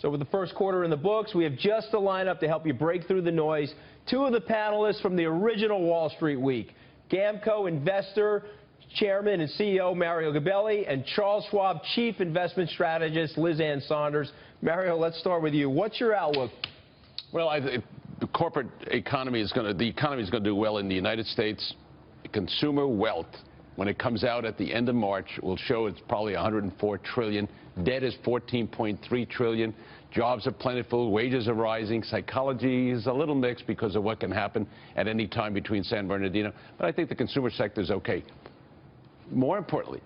So with the first quarter in the books, we have just the lineup to help you break through the noise. Two of the panelists from the original Wall Street Week, GAMCO investor, chairman and CEO Mario Gabelli, and Charles Schwab chief investment strategist Sonders. Mario, let's start with you. What's your outlook? Well, the corporate economy is going to do well in the United States. Consumer wealth, when it comes out at the end of March, will show it's probably $104 trillion. Debt is $14.3 trillion. Jobs are plentiful. Wages are rising. Psychology is a little mixed because of what can happen at any time between San Bernardino. But I think the consumer sector is okay. More importantly,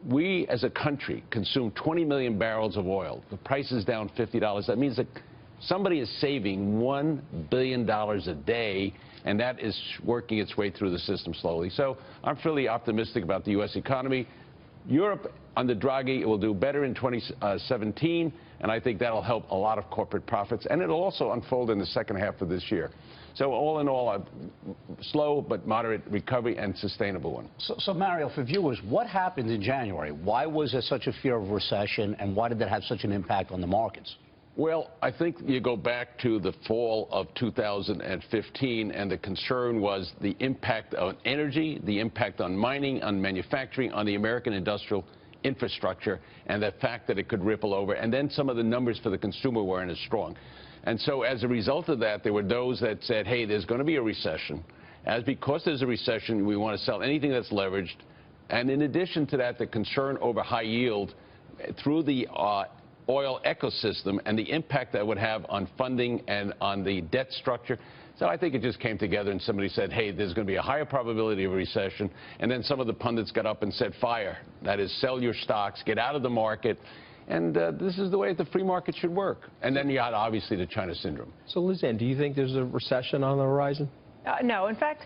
we as a country consume 20 million barrels of oil. The price is down $50. That means that somebody is saving $1 billion a day, and that is working its way through the system slowly. So I'm fairly optimistic about the U.S. economy. Europe, under Draghi, will do better in 2017, and I think that'll help a lot of corporate profits, and it'll also unfold in the second half of this year. So all in all, a slow but moderate recovery and sustainable one. So Mario, for viewers, what happened in January? Why was there such a fear of recession, and why did that have such an impact on the markets? Well, I think you go back to the fall of 2015, and the concern was the impact on energy, the impact on mining, on manufacturing, on the American industrial infrastructure, and the fact that it could ripple over. And then some of the numbers for the consumer weren't as strong. And so as a result of that, there were those that said, hey, there's going to be a recession. Because there's a recession, we want to sell anything that's leveraged. And in addition to that, the concern over high yield through the oil ecosystem and the impact that would have on funding and on the debt structure. So I think it just came together and somebody said, hey, there's going to be a higher probability of a recession. And then some of the pundits got up and said, fire. That is, sell your stocks, get out of the market. And this is the way the free market should work. And then you had, obviously, the China syndrome. So, Lizanne, do you think there's a recession on the horizon? No. In fact,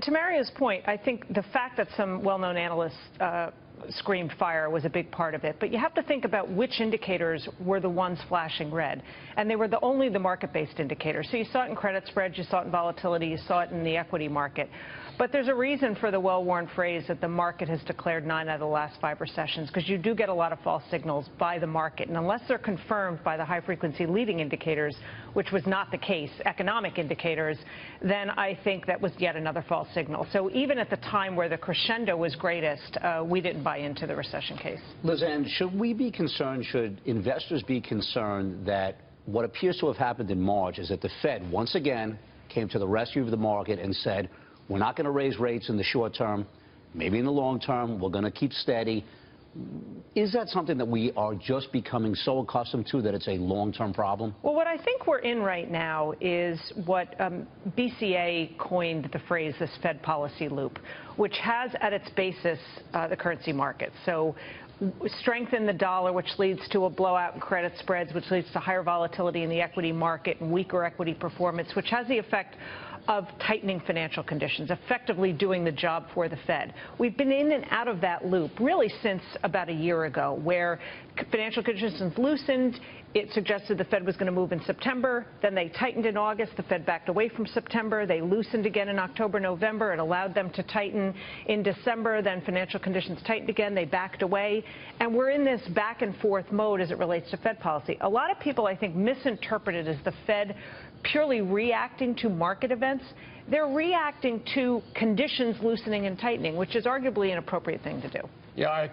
to Mario's point, I think the fact that some well-known analysts screamed fire was a big part of it. But you have to think about which indicators were the ones flashing red. And they were only the market-based indicators. So you saw it in credit spreads, you saw it in volatility, you saw it in the equity market. But there's a reason for the well-worn phrase that the market has declared 9 out of the last 5 recessions, because you do get a lot of false signals by the market. And unless they're confirmed by the high-frequency leading indicators, which was not the case, economic indicators, then I think that was yet another false signal. So even at the time where the crescendo was greatest, we didn't buy into the recession case. Lizanne, should we be concerned, should investors be concerned that what appears to have happened in March is that the Fed once again came to the rescue of the market and said, we're not going to raise rates in the short term, maybe in the long term, we're going to keep steady. Is that something that we are just becoming so accustomed to that it's a long-term problem? Well, what I think we're in right now is what BCA coined the phrase, this Fed policy loop, which has at its basis the currency market. So strengthen the dollar, which leads to a blowout in credit spreads, which leads to higher volatility in the equity market and weaker equity performance, which has the effect of tightening financial conditions, effectively doing the job for the Fed. We've been in and out of that loop really since about a year ago, where financial conditions loosened. It suggested the Fed was going to move in September. Then they tightened in August. The Fed backed away from September. They loosened again in October, November. It allowed them to tighten in December. Then financial conditions tightened again. They backed away. And we're in this back and forth mode as it relates to Fed policy. A lot of people, I think, misinterpret it as the Fed purely reacting to market events. They're reacting to conditions loosening and tightening, which is arguably an appropriate thing to do. Yeah,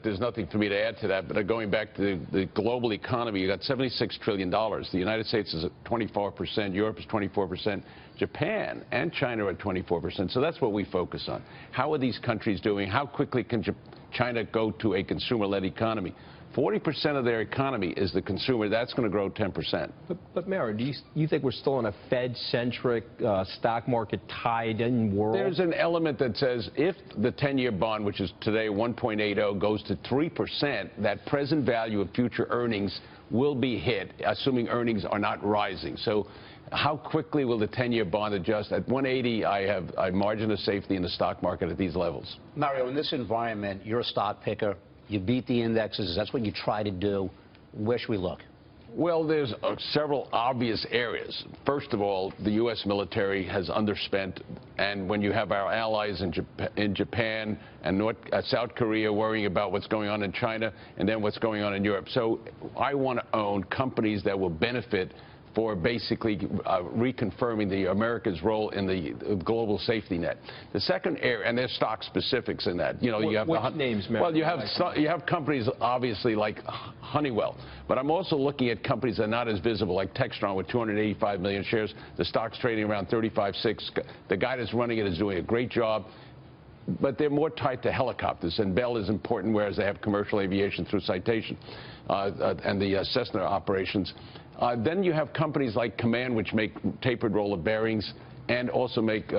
there's nothing for me to add to that, but going back to the global economy, you got $76 trillion. The United States is at 24%, Europe is 24%, Japan and China are at 24%. So that's what we focus on. How are these countries doing? How quickly can China go to a consumer-led economy? 40% of their economy is the consumer. That's going to grow 10%. But Mario, do you think we're still in a Fed-centric, stock market-tied-in world? There's an element that says if the 10-year bond, which is today 1.80, goes to 3%, that present value of future earnings will be hit, assuming earnings are not rising. So how quickly will the 10-year bond adjust? At 180, I have a margin of safety in the stock market at these levels. Mario, in this environment, you're a stock picker. You beat the indexes. That's what you try to do. Where should we look? Well, there's several obvious areas. First of all, the U.S. military has underspent, and when you have our allies in Japan and South Korea worrying about what's going on in China and then what's going on in Europe. So I want to own companies that will benefit for basically reconfirming America's role in the global safety net. The second area, and there's stock specifics in that. You know, you have which names, Mayor? well, you have companies obviously like Honeywell, but I'm also looking at companies that are not as visible, like Textron with 285 million shares. The stock's trading around 35.6. The guy that's running it is doing a great job. But they're more tied to helicopters, and Bell is important, whereas they have commercial aviation through Citation and the Cessna operations. Then you have companies like Command, which make tapered roller bearings and also make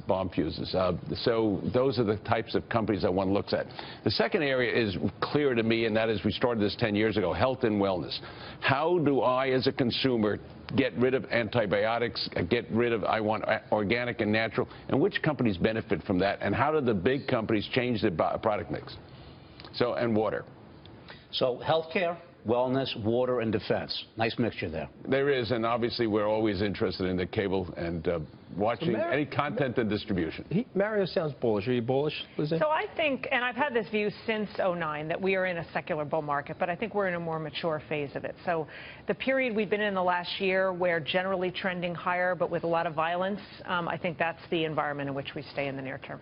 bomb fuses. So those are the types of companies that one looks at. The second area is clear to me, and that is we started this 10 years ago, health and wellness. How do I, as a consumer, get rid of antibiotics, I want organic and natural, and which companies benefit from that, and how do the big companies change their product mix? So, and water. So healthcare, wellness, water, and defense. Nice mixture there. There is, and obviously we're always interested in the cable and watching any content and distribution. Mario sounds bullish. Are you bullish, Lizzie? So I think, and I've had this view since '09, that we are in a secular bull market, but I think we're in a more mature phase of it. So the period we've been in the last year, where generally trending higher but with a lot of violence, I think that's the environment in which we stay in the near term.